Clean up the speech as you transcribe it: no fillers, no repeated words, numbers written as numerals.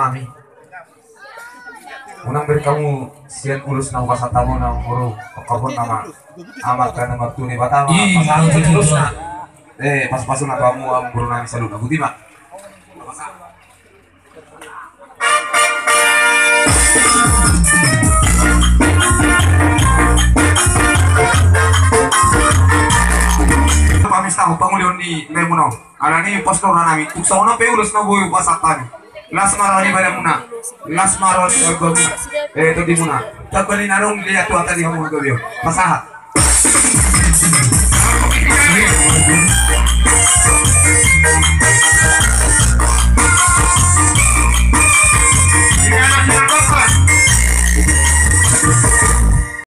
Nami unang beri kamu sian ulus na basa tamu na puro pagkabon nama amat ka na magtuni batama ulus na pas-pasun na kamu ang buru nami sa lupa buti ma pamis tahu pangulion ni Lemuno ala ni pastor na nami tuksa na pe ulus na boy basatan las maroni pada muna las maron itu di muna takbali narong lihat tu tadi kamu tu dia masaha